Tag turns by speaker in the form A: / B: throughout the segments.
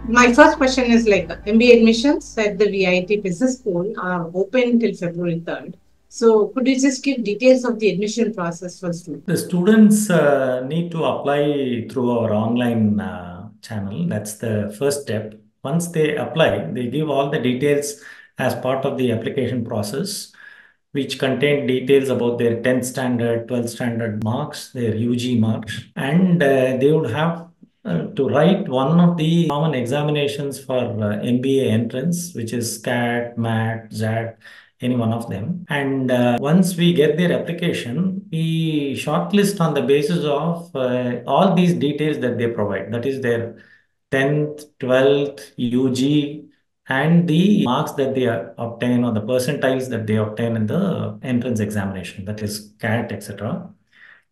A: My first question is like MBA admissions at the VIT Business School are open till February 3rd. So could you just give details of the admission process for students?
B: The students need to apply through our online channel. That's the first step. Once they apply, they give all the details as part of the application process, which contain details about their 10th standard, 12th standard marks, their UG marks, and they would have to write one of the common examinations for MBA entrance, which is CAT, MAT, ZAT, any one of them. And once we get their application, we shortlist on the basis of all these details that they provide. That is their 10th, 12th, UG, and the marks that they obtain or the percentiles that they obtain in the entrance examination, that is CAT, etc.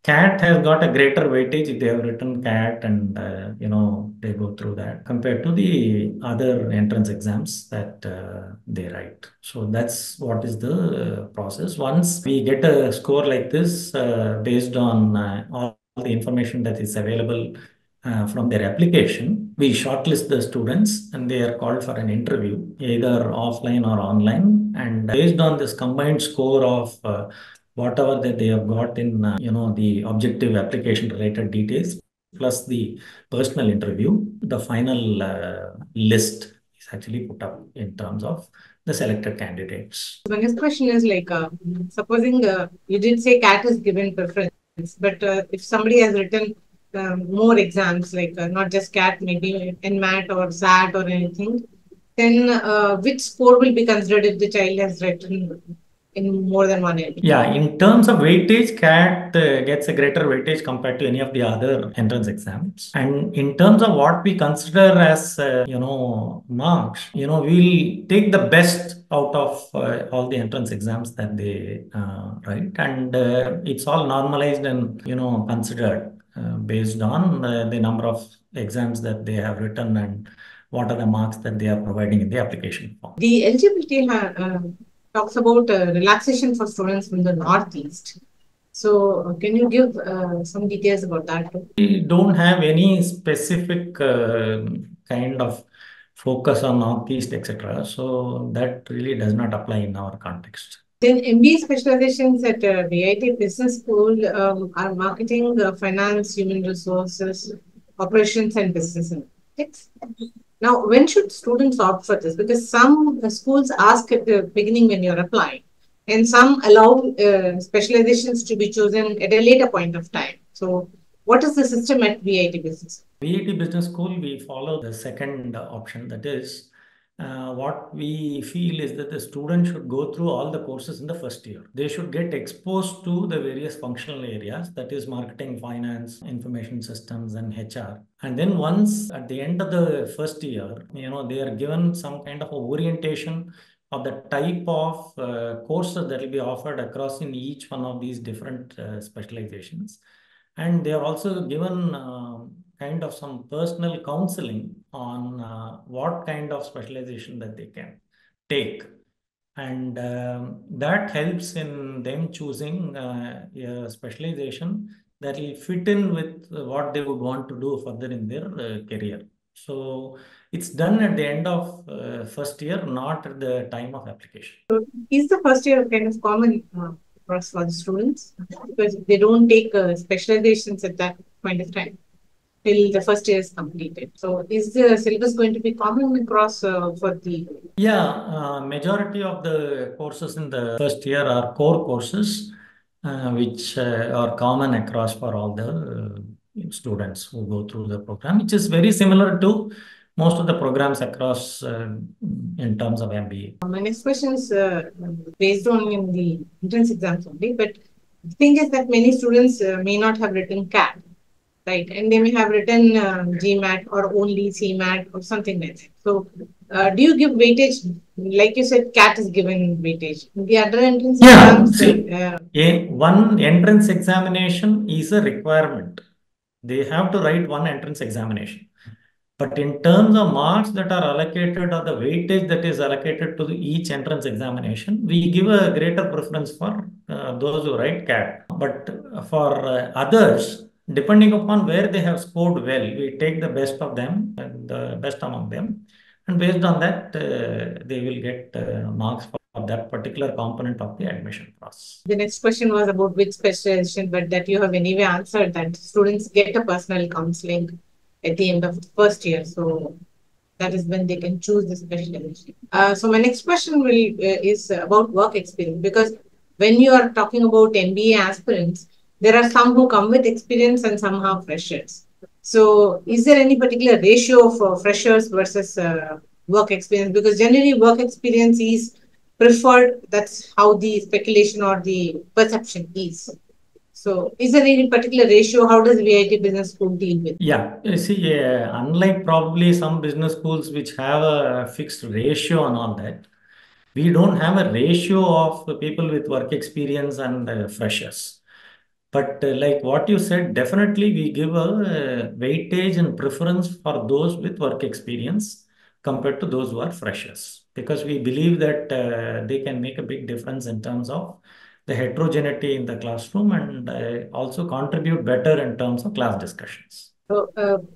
B: CAT has got a greater weightage if they have written CAT and they go through that compared to the other entrance exams that they write. So that's what is the process. Once we get a score like this based on all the information that is available from their application, we shortlist the students and they are called for an interview, either offline or online. And based on this combined score of whatever that they have got in the objective application related details plus the personal interview, the final list is actually put up in terms of the selected candidates.
A: The next question is like, supposing you did say CAT is given preference, but if somebody has written more exams, like not just CAT, maybe NMAT or SAT or anything, then which score will be considered if the child has written in more than one area?
B: Yeah, in terms of weightage, CAT gets a greater weightage compared to any of the other entrance exams. And in terms of what we consider as, marks, we'll take the best out of all the entrance exams that they write. And it's all normalized and, considered based on the number of exams that they have written and what are the marks that they are providing in the application form.
A: The eligibility talks about relaxation for students from the Northeast. So, can you give some details about that too?
B: We don't have any specific kind of focus on Northeast, etc. So that really does not apply in our context.
A: Then MBA specializations at VIT Business School are marketing, finance, human resources, operations, and business analytics. Now, when should students opt for this? Because some schools ask at the beginning when you're applying, and some allow specializations to be chosen at a later point of time. So, what is the system at VIT Business?
B: VIT Business School, we follow the second option. That is, what we feel is that the student should go through all the courses in the first year. They should get exposed to the various functional areas, that is marketing, finance, information systems, and HR. And then once at the end of the first year, they are given some kind of a orientation of the type of courses that will be offered across in each one of these different specializations. And they are also given kind of some personal counseling on what kind of specialization that they can take. And that helps in them choosing a specialization that will fit in with what they would want to do further in their career. So it's done at the end of first year, not at the time of application.
A: So is the first year kind of common across for the students? Because they don't take specializations at that point of time till the first year is completed. So is the syllabus going to be common across for the...
B: Yeah, majority of the courses in the first year are core courses, which are common across for all the students who go through the program, which is very similar to most of the programs across in terms of MBA.
A: My next question is based on in the entrance exams only, but the thing is that many students may not have written CAT, right? And they may have written GMAT or only CMAT or something like that. So, do you give weightage? Like you said, CAT is given weightage. The other entrance exams,
B: one entrance examination is a requirement. They have to write one entrance examination. But in terms of marks that are allocated or the weightage that is allocated to each entrance examination, we give a greater preference for those who write CAT. But for others, depending upon where they have scored well, we take the best of them and the best among them. And based on that, they will get marks for that particular component of the admission process.
A: The next question was about which specialization, but that you have anyway answered that students get a personal counseling at the end of the first year. So that is when they can choose the specialization. So my next question is about work experience, because when you are talking about MBA aspirants, there are some who come with experience and some have freshers. So is there any particular ratio for freshers versus work experience? Because generally work experience is preferred. That's how the speculation or the perception is. So is there any particular ratio? How does VIT Business School deal with?
B: Yeah, you see, unlike probably some business schools which have a fixed ratio and all that, we don't have a ratio of people with work experience and freshers. But like what you said, definitely we give a weightage and preference for those with work experience compared to those who are freshers, because we believe that they can make a big difference in terms of the heterogeneity in the classroom and also contribute better in terms of class discussions.
A: So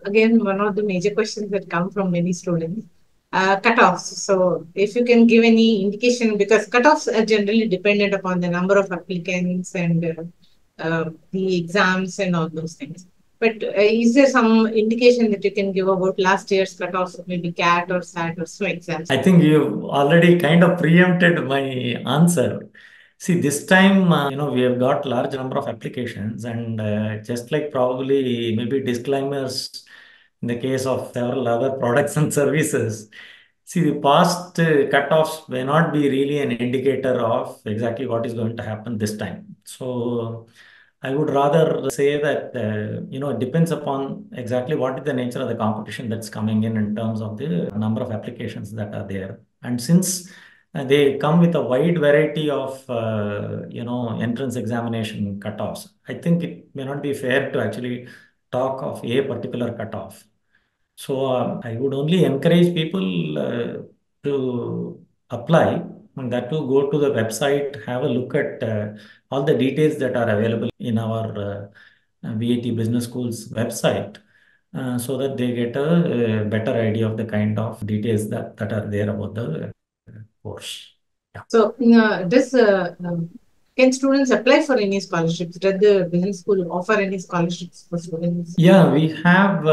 A: again, one of the major questions that come from many students, cutoffs. So if you can give any indication, because cutoffs are generally dependent upon the number of applicants and the exams and all those things. But is there some indication that you can give about last year's cutoffs, maybe CAT or SAT or some exams?
B: I think you've already kind of preempted my answer. See, this time, we have got large number of applications, and just like probably maybe disclaimers in the case of several other products and services. See, the past cutoffs may not be really an indicator of exactly what is going to happen this time. So I would rather say that, it depends upon exactly what is the nature of the competition that's coming in terms of the number of applications that are there. And since they come with a wide variety of, entrance examination cutoffs, I think it may not be fair to actually talk of a particular cutoff. So I would only encourage people to apply, and that to go to the website, have a look at all the details that are available in our VIT Business School's website, so that they get a better idea of the kind of details that are there about the course. Yeah.
A: So can students apply for any scholarships? Does the business school offer any scholarships for students?
B: Yeah, we have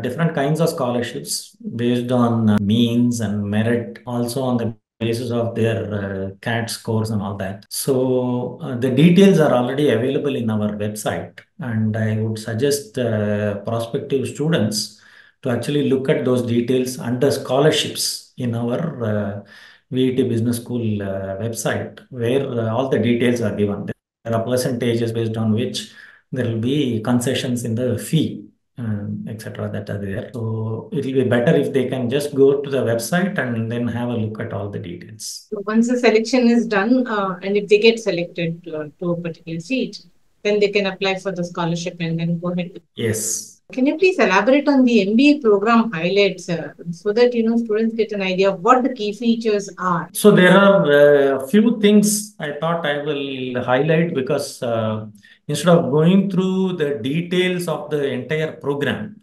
B: different kinds of scholarships based on means and merit, also on the basis of their CAT scores and all that. So the details are already available in our website, and I would suggest prospective students to actually look at those details under scholarships in our VIT Business School website, where all the details are given. There are percentages based on which there will be concessions in the fee, etc., that are there. So it will be better if they can just go to the website and then have a look at all the details.
A: So once the selection is done, and if they get selected to a particular seat, then they can apply for the scholarship and then go ahead.
B: Yes.
A: Can you please elaborate on the MBA program highlights so that students get an idea of what the key features are?
B: So there are a few things I thought I will highlight, because instead of going through the details of the entire program,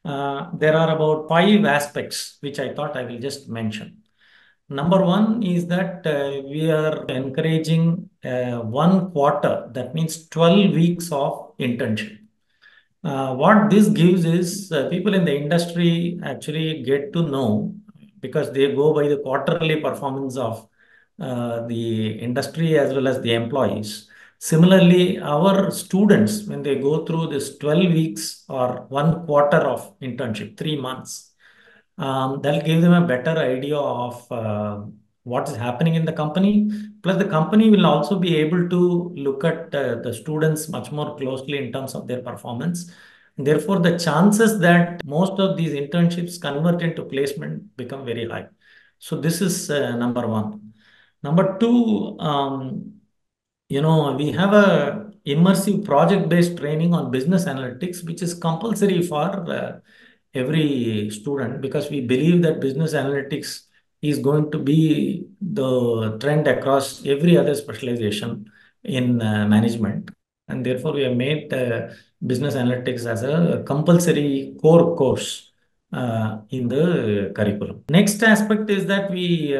B: there are about 5 aspects which I thought I will just mention. Number one is that we are encouraging 1 quarter, that means 12 weeks of internship. What this gives is people in the industry actually get to know, because they go by the quarterly performance of the industry as well as the employees. Similarly, our students, when they go through this 12 weeks or 1 quarter of internship, 3 months, that'll give them a better idea of what is happening in the company. Plus, the company will also be able to look at the students much more closely in terms of their performance. Therefore, the chances that most of these internships convert into placement become very high. So this is number one. Number two, we have a immersive project-based training on business analytics, which is compulsory for every student, because we believe that business analytics is going to be the trend across every other specialization in management. And therefore, we have made business analytics as a compulsory core course in the curriculum. Next aspect is that we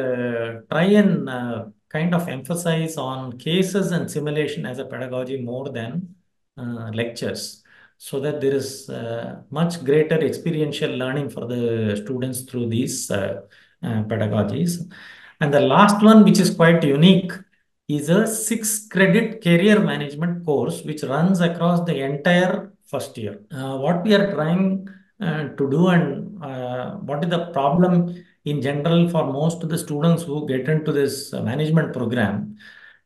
B: try and kind of emphasize on cases and simulation as a pedagogy more than lectures, so that there is much greater experiential learning for the students through these pedagogies. And the last one, which is quite unique, is a 6 credit career management course which runs across the entire first year. What we are trying to do, and what is the problem in general for most of the students who get into this management program,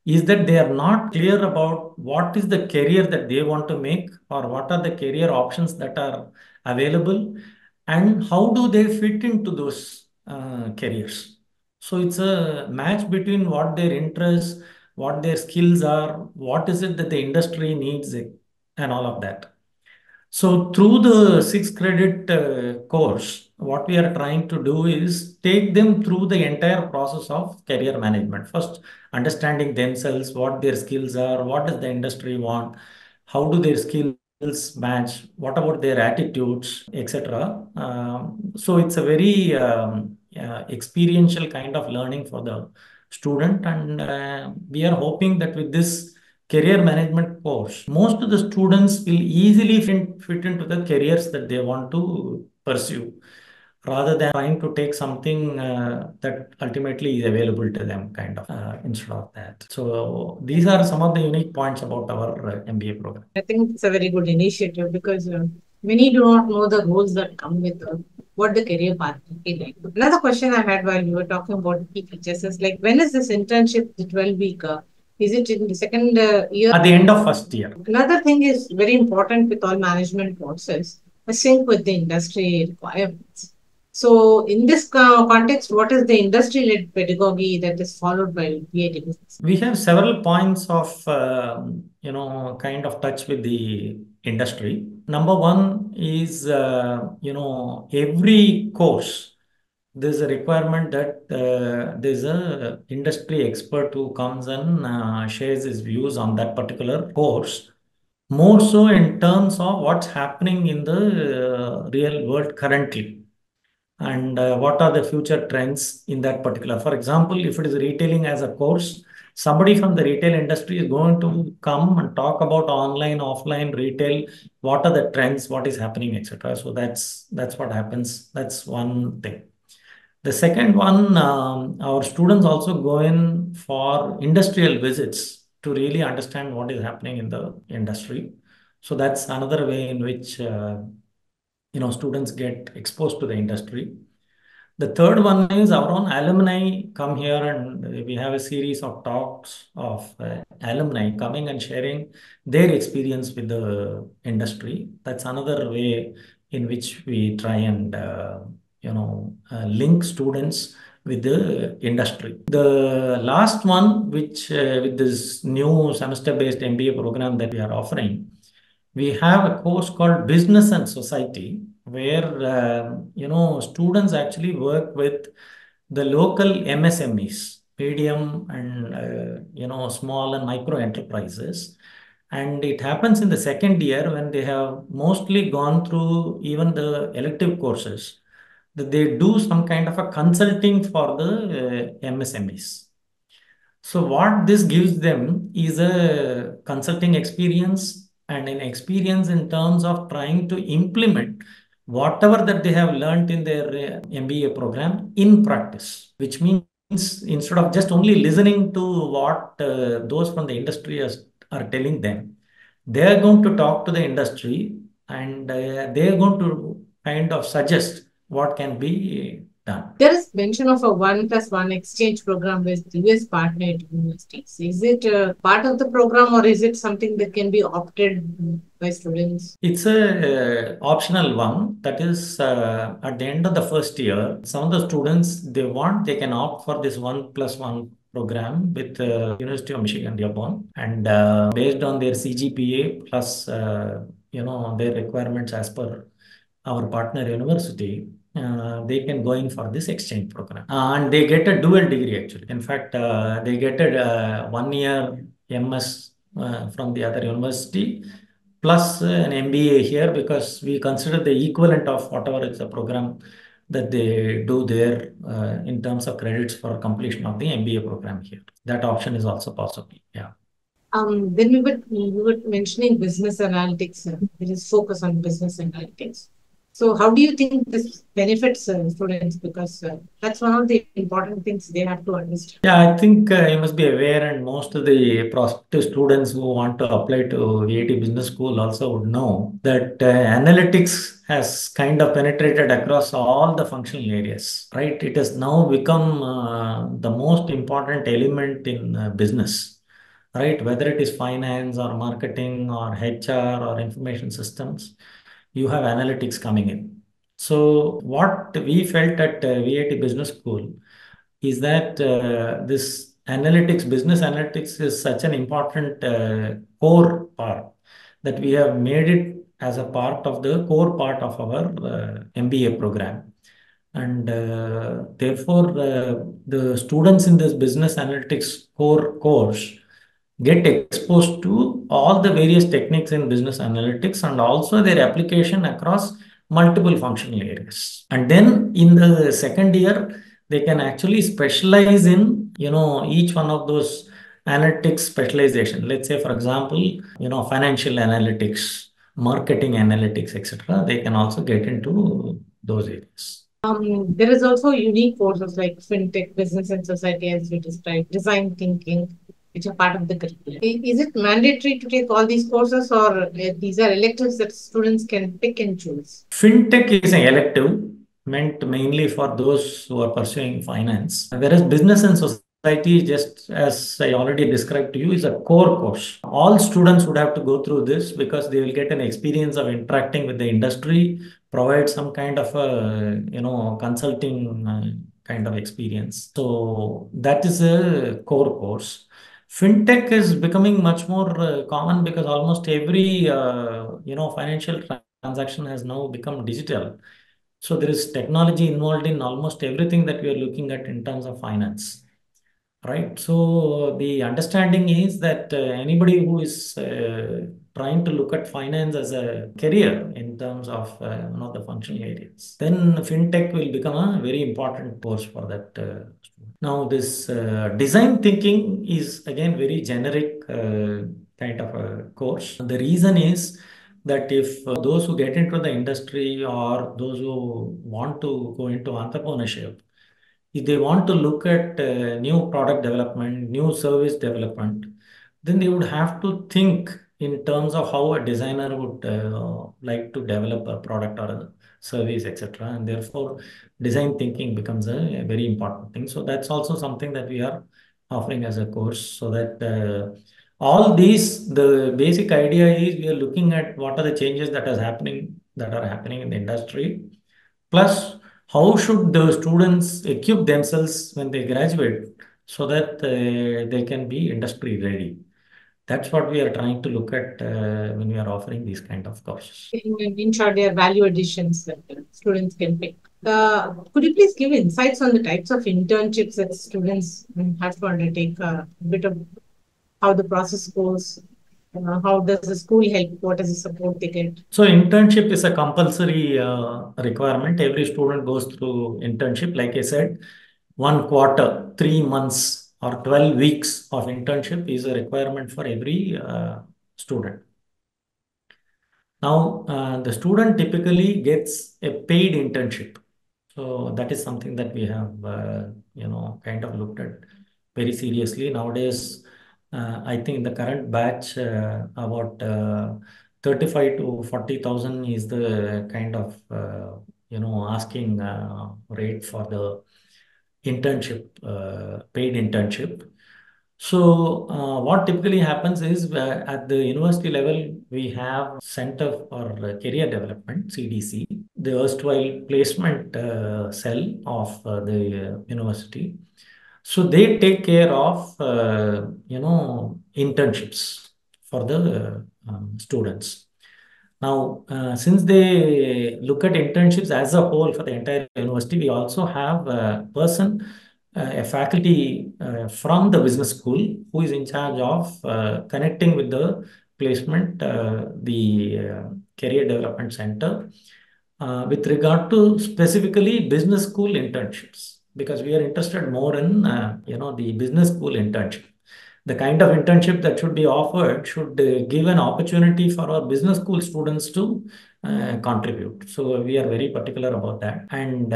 B: is that they are not clear about what is the career that they want to make, or what are the career options that are available, and how do they fit into those careers. So it's a match between what their interests, what their skills are, what is it that the industry needs, and all of that. So through the 6 credit course, what we are trying to do is take them through the entire process of career management. First, understanding themselves, what their skills are, what does the industry want, how do their skills match, what about their attitudes, etc. So it's a very experiential kind of learning for the student, and we are hoping that with this career management course, most of the students will easily fit into the careers that they want to pursue, rather than trying to take something that ultimately is available to them, kind of, instead of that. So these are some of the unique points about our MBA program.
A: I think it's a very good initiative because many do not know the roles that come with what the career path will be like. Another question I had while you were talking about key features is like, when is this internship, the 12-week? Is it in the second year?
B: At the end of first year.
A: Another thing is very important with all management courses, a sync with the industry requirements. So in this context, what is the industry-led pedagogy that is followed by VIT Business?
B: We have several points of, kind of touch with the industry. Number one is, every course, there's a requirement that there's a industry expert who comes and shares his views on that particular course, more so in terms of what's happening in the real world currently, and what are the future trends in that particular. For example, if it is retailing as a course, somebody from the retail industry is going to come and talk about online, offline retail, what are the trends, what is happening, etc. So that's what happens. That's one thing. The second one, our students also go in for industrial visits to really understand what is happening in the industry. So that's another way in which students get exposed to the industry. The third one is our own alumni come here, and we have a series of talks of alumni coming and sharing their experience with the industry. That's another way in which we try and link students with the industry. The last one, which with this new semester-based MBA program that we are offering, we have a course called Business and Society, where students actually work with the local MSMEs, medium and small and micro enterprises. And it happens in the second year, when they have mostly gone through even the elective courses, that they do some kind of a consulting for the MSMEs. So what this gives them is a consulting experience and an experience in terms of trying to implement whatever that they have learned in their MBA program in practice, which means instead of just only listening to what those from the industry are telling them, they are going to talk to the industry, and they are going to kind of suggest what can be done.
A: There is mention of a 1+1 exchange program with US partnered universities. Is it part of the program, or is it something that can be opted by students?
B: It's a optional one. That is, at the end of the first year, some of the students, they can opt for this 1+1 program with University of Michigan Dearborn, and based on their CGPA plus their requirements as per our partner university, they can go in for this exchange program, and they get a dual degree actually. In fact, they get a 1 year MS from the other university, plus an MBA here, because we consider the equivalent of whatever is the program that they do there in terms of credits for completion of the MBA program here. That option is also possible. Yeah.
A: Then we were mentioning business analytics. There is focus on business analytics. So how do you think this benefits students? Because that's one of the important things they have to understand.
B: Yeah, I think you must be aware, and most of the prospective students who want to apply to VIT Business School also would know that analytics has kind of penetrated across all the functional areas, right? It has now become the most important element in business, right? Whether it is finance or marketing or HR or information systems, you have analytics coming in. So what we felt at VIT Business School is that this analytics, business analytics, is such an important core part that we have made it as a part of the core part of our MBA program. And therefore, the students in this business analytics core course get exposed to all the various techniques in business analytics and also their application across multiple functional areas. And then in the second year, they can actually specialize in, each one of those analytics specialization. Let's say, for example, financial analytics, marketing analytics, etc. They can also get into those areas.
A: There is also unique courses like fintech, business and society, as you described, design thinking, which are part of the curriculum. Is it mandatory to take all these courses, or these are electives that students can pick and choose?
B: Fintech is an elective meant mainly for those who are pursuing finance, whereas business and society, just as I already described to you, is a core course. All students would have to go through this because they will get an experience of interacting with the industry, provide some kind of a, consulting kind of experience. So that is a core course. Fintech is becoming much more common because almost every financial transaction has now become digital. So there is technology involved in almost everything that we are looking at in terms of finance, right? So the understanding is that anybody who is trying to look at finance as a career in terms of one of the functional areas, then fintech will become a very important course for that student. Now, this design thinking is again very generic kind of a course. The reason is that if those who get into the industry or those who want to go into entrepreneurship, if they want to look at new product development, new service development, then they would have to think in terms of how a designer would like to develop a product or a service, etc. And therefore, design thinking becomes a very important thing. So that's also something that we are offering as a course, so that all these, the basic idea is we are looking at what are the changes that are happening in the industry. Plus, how should the students equip themselves when they graduate so that they can be industry ready? That's what we are trying to look at when we are offering these kind of courses.
A: In short, they are value additions that students can pick. Could you please give insights on the types of internships that students have to undertake? A bit of how the process goes. How does the school help? What is the support they get?
B: So internship is a compulsory requirement. Every student goes through internship. Like I said, 1 quarter, 3 months, or 12 weeks of internship is a requirement for every student. Now, the student typically gets a paid internship. So that is something that we have, kind of looked at very seriously. Nowadays, I think in the current batch, about 35 to 40,000 is the kind of, asking rate for the internship, paid internship. So, what typically happens is at the university level, we have Center for Career Development, CDC, the erstwhile placement cell of the university. So they take care of, internships for the students. Now, since they look at internships as a whole for the entire university, we also have a person, a faculty from the business school who is in charge of connecting with the placement, the Career Development Center, with regard to specifically business school internships, because we are interested more in the business school internship. The kind of internship that should be offered should give an opportunity for our business school students to contribute. So we are very particular about that. And,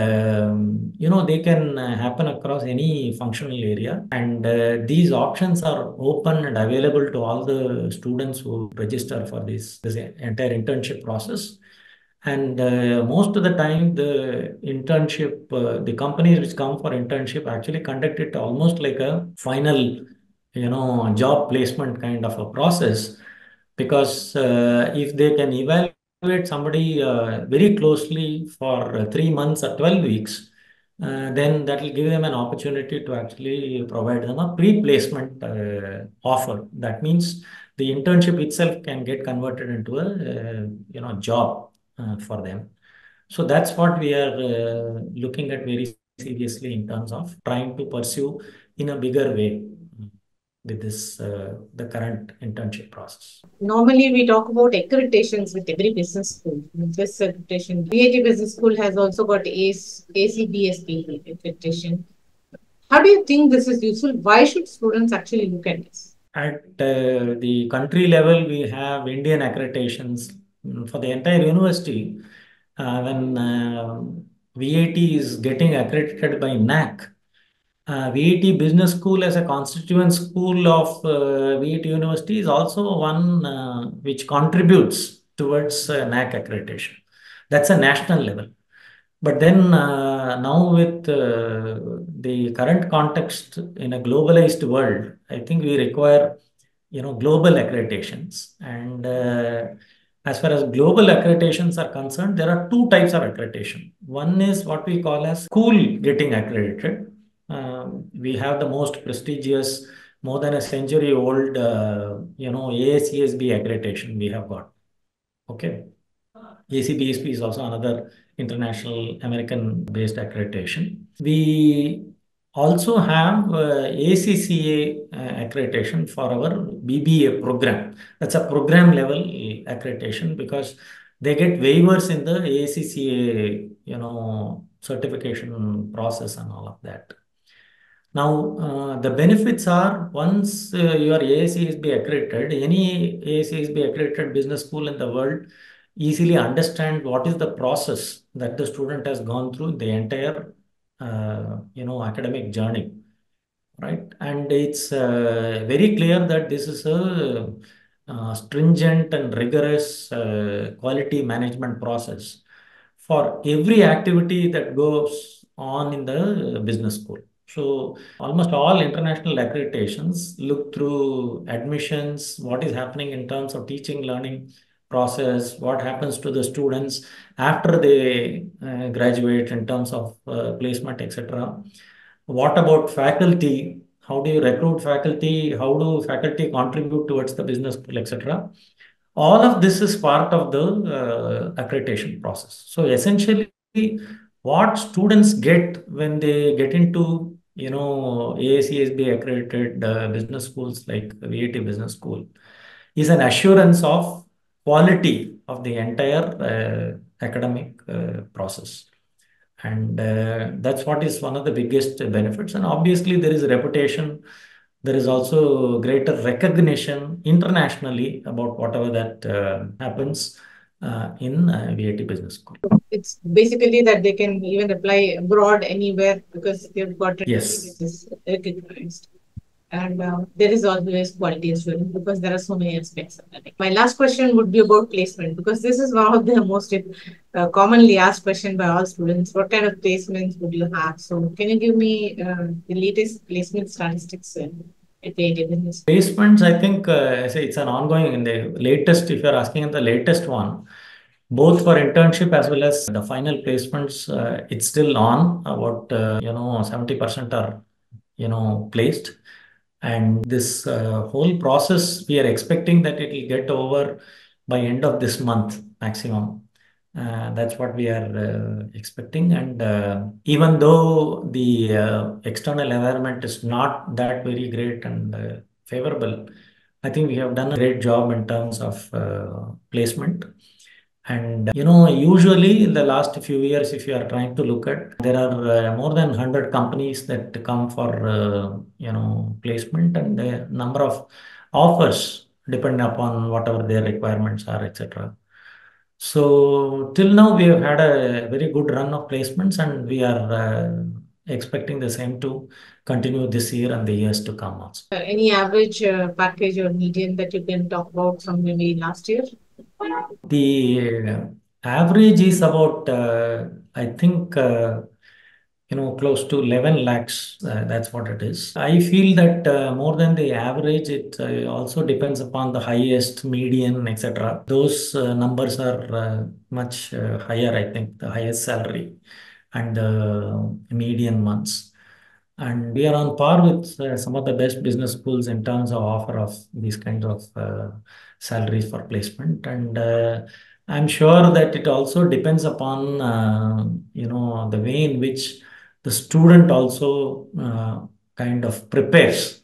B: they can happen across any functional area. And these options are open and available to all the students who register for this entire internship process. And most of the time, the companies which come for internship actually conduct it almost like a final, job placement kind of a process. Because if they can evaluate somebody very closely for 3 months or 12 weeks, then that will give them an opportunity to actually provide them a pre-placement offer. That means the internship itself can get converted into a job for them. So that's what we are looking at very seriously in terms of trying to pursue in a bigger way with the current internship process.
A: Normally, we talk about accreditations with every business school. This accreditation, VIT Business School has also got ACBSP accreditation. How do you think this is useful? Why should students actually look at this?
B: At the country level, we have Indian accreditations for the entire university. When VIT is getting accredited by NAC, VIT Business School as a constituent school of VIT University is also one which contributes towards NAC accreditation. That's a national level. But then now with the current context in a globalized world, I think we require global accreditations. And as far as global accreditations are concerned, there are two types of accreditation. One is what we call as school getting accredited. We have the most prestigious, more than a century old, AACSB accreditation we have got. Okay. ACBSP is also another international American-based accreditation. We also have ACCA accreditation for our BBA program. That's a program level accreditation because they get waivers in the ACCA, certification process and all of that. Now, the benefits are once you are AACSB accredited, any AACSB accredited business school in the world easily understand what is the process that the student has gone through the entire, academic journey, right? And it's very clear that this is a stringent and rigorous quality management process for every activity that goes on in the business school. So almost all international accreditations look through admissions, what is happening in terms of teaching, learning process, what happens to the students after they graduate in terms of placement, etc. What about faculty? How do you recruit faculty? How do faculty contribute towards the business school, etc.? All of this is part of the accreditation process. So essentially, what students get when they get into AACSB accredited business schools like VIT Business School is an assurance of quality of the entire academic process. And that's what is one of the biggest benefits. And obviously, there is a reputation. There is also greater recognition internationally about whatever that happens in VIT Business School.
A: It's basically that they can even apply abroad anywhere because they've got a
B: Yes.
A: which is recognized. And there is always quality assurance because there are so many aspects of that. My last question would be about placement because this is one of the most commonly asked question by all students. What kind of placements would you have? So can you give me the latest placement statistics at VIT Business?
B: Placements, I think, I say it's an ongoing in the latest, if you're asking the latest one, both for internship as well as the final placements, it's still on. About 70% are placed. And this whole process, we are expecting that it will get over by end of this month maximum. That's what we are expecting. And even though the external environment is not that very great and favorable, I think we have done a great job in terms of placement. And usually in the last few years, if you are trying to look at, there are more than 100 companies that come for placement, and the number of offers depend upon whatever their requirements are, etc. So till now, we have had a very good run of placements, and we are expecting the same to continue this year and the years to come also.
A: Any average package or median that you can talk about from maybe last year?
B: The average is about, I think, close to 11 lakhs. That's what it is. I feel that more than the average, it also depends upon the highest, median, etc. Those numbers are much higher, I think, the highest salary and the median ones. And we are on par with some of the best business schools in terms of offer of these kinds of salaries for placement. And I'm sure that it also depends upon the way in which the student also kind of prepares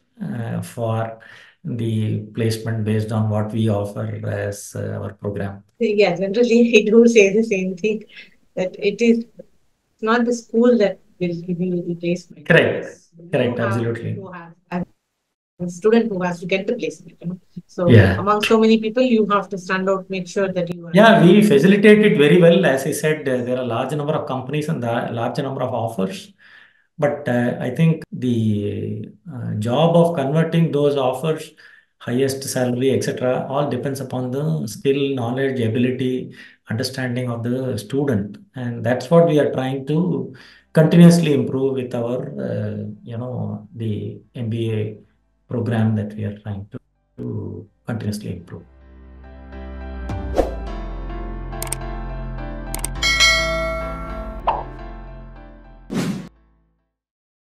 B: for the placement based on what we offer as our program.
A: Yeah, generally I do say the same thing, that it is not the school that will give you the placement.
B: Correct. Correct. Absolutely.
A: A student who has to get the placement. So
B: Yeah.
A: among so many people, you have to stand out, make sure that you are.
B: Yeah, we facilitate it very well. As I said, there are a large number of companies and a large number of offers. But I think the job of converting those offers, highest salary, etc., all depends upon the skill, knowledge, ability, understanding of the student, and that's what we are trying to continuously improve with our, the MBA program that we are trying to continuously improve.